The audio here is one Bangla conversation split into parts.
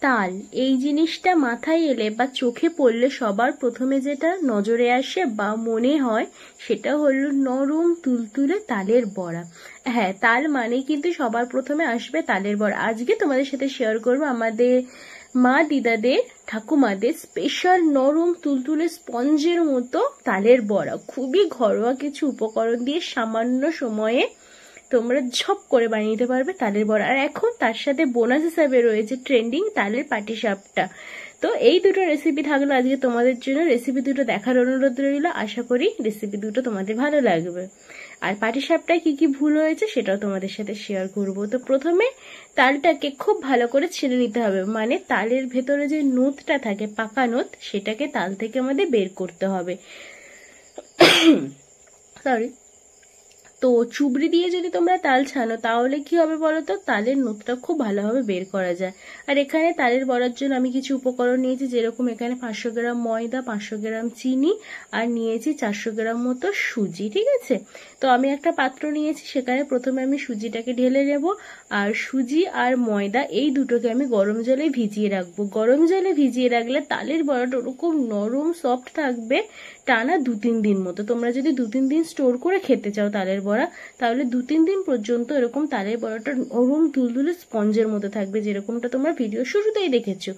তাল, এই জিনিসটা মাথায় এলে বা চোখে পড়লে সবার প্রথমে যেটা নজরে আসে বা মনে হয় সেটা হলো নরম তুলতুলে তালের বড়া। হ্যাঁ, তাল মানে কিন্তু সবার প্রথমে আসবে তালের বড়া। আজকে তোমাদের সাথে শেয়ার করবো আমাদের মা দিদাদের ঠাকুমাদের স্পেশাল নরম তুলতুলে স্পঞ্জের মতো তালের বড়া। খুবই ঘরোয়া কিছু উপকরণ দিয়ে সামান্য সময়ে তোমরা ঝপ করে বানিয়ে নিতে পারবে তালের বড়া। আর এখন তার সাথে বোনাস হিসাবে রয়েছে ট্রেন্ডিং তালের পাটিসাপটা। তো এই দুটো রেসিপি থাকলো আজকে তোমাদের জন্য। রেসিপি দুটো দেখার অনুরোধ রইল। আশা করি রেসিপি দুটো তোমাদের ভালো লাগবে। আর পাটিসাপটায় কি কি ভুল হয়েছে সেটাও তোমাদের সাথে শেয়ার করব। তো প্রথমে তালটাকে খুব ভালো করে ছেড়ে নিতে হবে, মানে তালের ভেতরে যে নোটটা থাকে, পাকা নোট, সেটাকে তাল থেকে আমাদের বের করতে হবে। সরি। তো চুবড়ি দিয়ে যদি তোমরা তাল ছানো তাহলে কি হবে বলো তো, তালের নোটটা খুব ভালোভাবে বের করা যায়। আর এখানে তালের বড়ার জন্য আমি কিছু উপকরণ নিয়েছি, যেরকম এখানে 500 গ্রাম ময়দা, 500 গ্রাম চিনি, আর নিয়েছি 400 গ্রাম মতো সুজি। ঠিক আছে, তো আমি একটা পাত্র নিয়েছি, সেখানে প্রথমে আমি সুজিটাকে ঢেলে নেব। আর সুজি আর ময়দা এই দুটোকে আমি গরম জলে ভিজিয়ে রাখবো। গরম জলে ভিজিয়ে রাখলে তালের বড়াটা ওরকম নরম সফট থাকবে টানা 2-3 দিন মতো। তোমরা যদি 2-3 দিন স্টোর করে খেতে চাও তালের বড়া, তাহলে 2-3 দিন পর্যন্ত এরকম তালের বড়াটা নরম তুলতুলে স্পঞ্জের মতো থাকবে, যেরকমটা তোমরা ভিডিও শুরুতেই দেখেছো।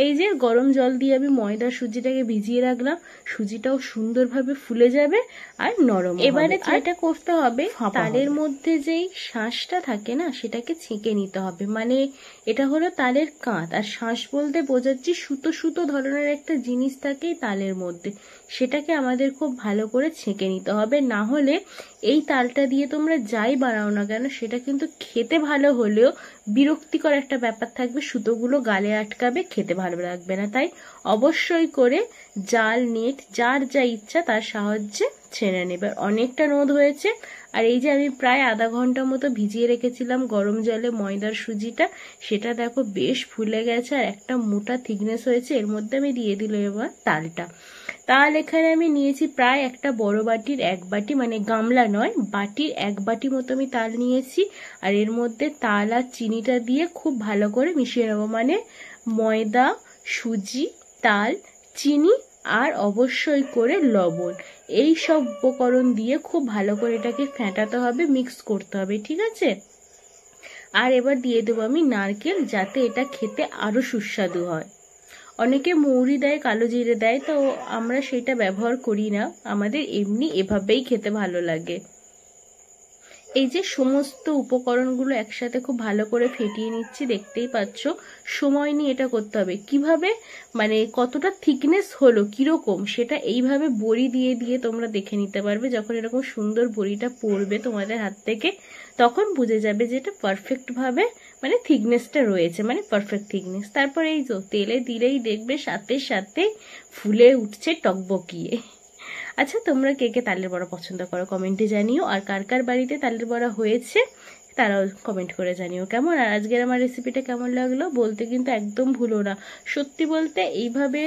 এই যে গরম জল দিয়ে আমি ময়দা সুজিটাকে ভিজিয়ে রাখলাম, সুজিটাও সুন্দরভাবে ফুলে যাবে আর নরম। এবারে যেটা করতে হবে, তালের মধ্যে যেই শাঁসটা থাকে না, সেটাকে ছেঁকে নিতে হবে। মানে এটা হলো তালের কাঁধ, আর শাঁস বলতে বোঝাচ্ছি সুতো সুতো ধরনের একটা জিনিস থাকে তালের মধ্যে, সেটাকে আমাদের খুব ভালো করে ছেঁকে নিতে হবে। না হলে এই তালটা দিয়ে তোমরা যাই বানাও না কেন, সেটা কিন্তু খেতে ভালো হলেও বিরক্তিকর একটা ব্যাপার থাকবে, সুতোগুলো গালে আটকাবে, খেতে ভালো লাগবে না। তাই অবশ্যই করে জাল, নেট, যার যা ইচ্ছা তার সাহায্যে ছেড়ে নেবে। অনেকটা রোদ হয়েছে। আর এই যে আমি প্রায় আধা ঘন্টা মতো ভিজিয়ে রেখেছিলাম গরম জলে ময়দার সুজিটা, সেটা দেখো বেশ ফুলে গেছে আর একটা মোটা থিকনেস হয়েছে। এর মধ্যে আমি দিয়ে দিল এবার তালটা। তাল এখানে আমি নিয়েছি প্রায় একটা বড় বাটির 1 বাটি, মানে গামলা নয়, বাটির 1 বাটি মতো আমি তাল নিয়েছি। আর এর মধ্যে তাল আর চিনিটা দিয়ে খুব ভালো করে মিশিয়ে নেবো। মানে ময়দা, সুজি, তাল, চিনি আর অবশ্যই করে লবণ, এই সব উপকরণ দিয়ে খুব ভালো করে এটাকে ফেটাতে হবে, মিক্স করতে হবে। ঠিক আছে, আর এবার দিয়ে দেবো আমি নারকেল, যাতে এটা খেতে আরো সুস্বাদু হয়। অনেকে মৌরি দেয়, কালো জিরে দেয়, তো আমরা সেটা ব্যবহার করি না, আমাদের এমনি এভাবেই খেতে ভালো লাগে। এই যে সমস্ত উপকরণগুলো একসাথে খুব ভালো করে ফেটিয়ে নিচ্ছি, দেখতেই পাচ্ছ। সময় নিয়ে এটা করতে হবে। কিভাবে, মানে কতটা থিকনেস হলো, কিরকম, সেটা এইভাবে বড়ি দিয়ে দিয়ে তোমরা দেখে নিতে পারবে। যখন এরকম সুন্দর বড়িটা পড়বে তোমাদের হাত থেকে, তখন বুঝে যাবে যে এটা পারফেক্ট ভাবে, মানে থিকনেসটা রয়েছে, মানে পারফেক্ট থিকনেস। তারপরে এই তো তেলে দিলেই দেখবে সাথে সাথে ফুলে উঠছে টকবকিয়ে। আচ্ছা, তোমরা কে কে তালের বড়া পছন্দ করো কমেন্টে জানিও। আর কার কার বাড়িতে তালের বড়া হয়েছে তারাও কমেন্ট করে জানিও কেমন। আর আজকের আমার রেসিপিটা কেমন লাগলো বলতে কিন্তু একদম ভুলো না। সত্যি বলতে এইভাবে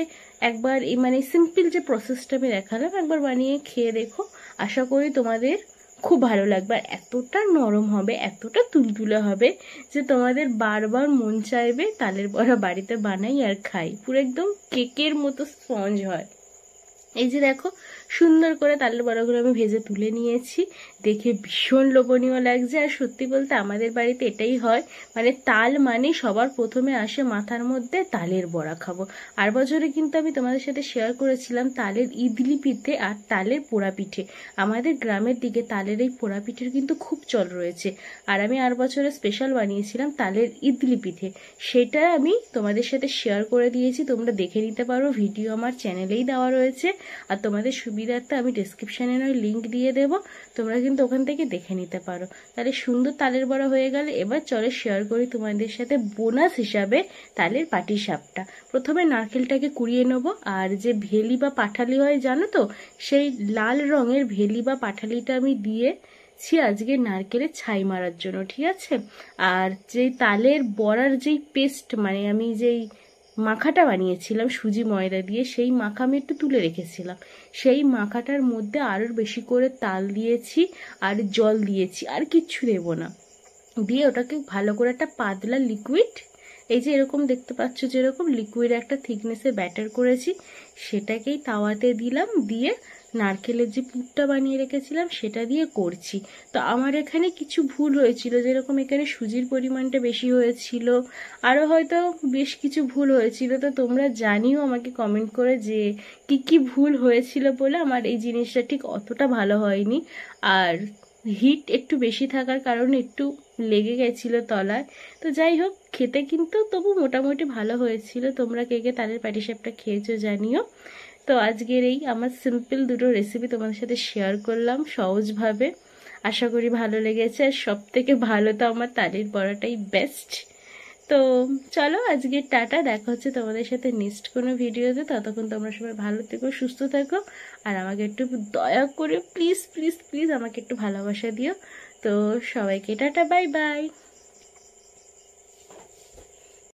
একবার, এই মানে সিম্পল যে প্রসেসটা আমি দেখালাম, একবার বানিয়ে খেয়ে দেখো। আশা করি তোমাদের খুব ভালো লাগবে। আর এতটা নরম হবে, এতটা তুলতুলে হবে যে তোমাদের বারবার মন চাইবে তালের বড়া বাড়িতে বানাই আর খাই। পুরো একদম কেকের মতো স্পঞ্জ হয়। এই যে দেখো, সুন্দর করে তালের বড়াগুলো আমি ভেজে তুলে নিয়েছি, দেখে ভীষণ লোভনীয় লাগছে। আর সত্যি বলতে আমাদের বাড়িতে এটাই হয়, মানে তাল মানে সবার প্রথমে আসে মাথার মধ্যে তালের বড়া খাবো। আর বছরে কিন্তু আমি তোমাদের সাথে শেয়ার করেছিলাম তালের ইডলি পিঠে আর তালের পোড়া পিঠে। আমাদের গ্রামের দিকে তালের এই পোড়া পিঠের কিন্তু খুব চল রয়েছে। আর আমি আর বছরে স্পেশাল বানিয়েছিলাম তালের ইডলি পিঠে, সেটা আমি তোমাদের সাথে শেয়ার করে দিয়েছি, তোমরা দেখে নিতে পারো, ভিডিও আমার চ্যানেলেই দেওয়া রয়েছে। আর তোমাদের সুবিধার্থে আমি ডেসক্রিপশনে নয় লিঙ্ক দিয়ে দেবো, তোমরা কিন্তু ওখান থেকে দেখে নিতে পারো। তাহলে সুন্দর তালের বড়া হয়ে গেলে এবার চলো শেয়ার করি তোমাদের সাথে বোনাস হিসাবে তালের পাটিসাপটা। প্রথমে নারকেলটাকে কুড়িয়ে নেবো, আর যে ভেলি বা পাঠালি হয় জানো তো, সেই লাল রঙের ভেলি বা পাঠালিটা আমি দিয়েছি আজকে নারকেলের ছাই মারার জন্য। ঠিক আছে, আর যেই তালের বড়ার যেই পেস্ট, মানে আমি যেই মাখাটা বানিয়েছিলাম সুজি ময়দা দিয়ে, সেই মাখা আমি একটু তুলে রেখেছিলাম, সেই মাখাটার মধ্যে আরও বেশি করে তাল দিয়েছি আর জল দিয়েছি, আর কিচ্ছু দেবো না। দিয়ে ওটাকে ভালো করে একটা পাতলা লিকুইড এই যে এরকম দেখতে পাচ্ছ, যেরকম লিকুইড একটা থিকনেসে ব্যাটার করেছি, সেটাকেই তাওয়াতে দিলাম, দিয়ে নারকেলের যে পুরটা বানিয়ে রেখেছিলাম সেটা দিয়ে করছি। তো আমার এখানে কিছু ভুল হয়েছিল, যেরকম এখানে সুজির পরিমাণটা বেশি হয়েছিল, আরও হয়তো বেশ কিছু ভুল হয়েছিল। তো তোমরা জানিও আমাকে কমেন্ট করে যে কি কি ভুল হয়েছিল বলে আমার এই জিনিসটা ঠিক অতটা ভালো হয়নি। আর হিট একটু বেশি থাকার কারণে একটু লেগে গেছিলো তলায়। তো যাই হোক, খেতে কিন্তু তবু মোটামুটি ভালো হয়েছিল। তোমরা কে কে তালের পাটিসাপটা খেয়েছো জানিও। তো আজকের এই আমার সিম্পল দুটো রেসিপি তোমাদের সাথে শেয়ার করলাম সহজভাবে, আশা করি ভালো লেগেছে। আর সব থেকে ভালো তো আমার তালের বড়াটাই বেস্ট। তো চলো আজকে টাটা, দেখা হচ্ছে তোমাদের সাথে নেক্সট কোনো ভিডিওতে। ততক্ষণ তোমরা সবাই ভালো থেকো, সুস্থ থেকো, আর আমাকে একটু দয়া করে প্লিজ প্লিজ প্লিজ আমাকে একটু ভালোবাসা দিও। তো সবাইকে টাটা, বাই বাই।